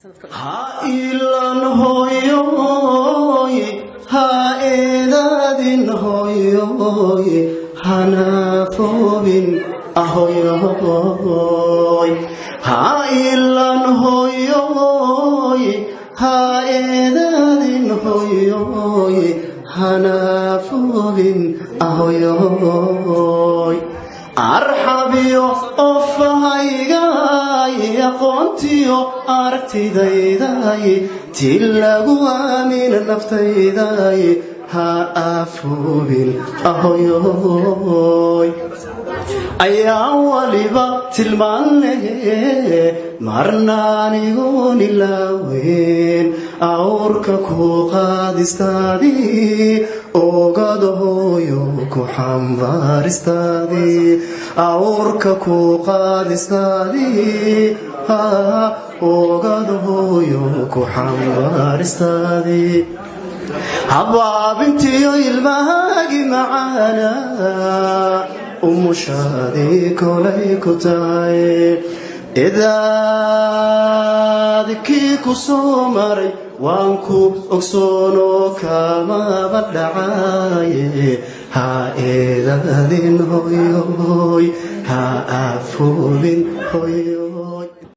Ha ilan hooyooy ha eedaadin hooyooy hana foobin hooyooy ha ilan hooyooy ha eedaadin hooyooy hana foobin hooyooy arxabiyo ofahaygaay aqoontiyo aragtidaydaay ti lagu aamin naftaydaay ha aafoobin hooyooy ayaa waliba tilmaanlehe marnaanigoon ilaaweyn awrka ku qaadistaadii ogada hooyo ku xambaaristaadii awrka ku qaadistaadii ogada hooyo ku xambaaristaadii habaabintiyo ilmahaagi macaanaa umushaadii kolay ku tahay idaadkii ku soo maray waan kuu ogsoonoo kamaba dhacaaye ha eedaadin hooyooy ha aafoobin hooyooy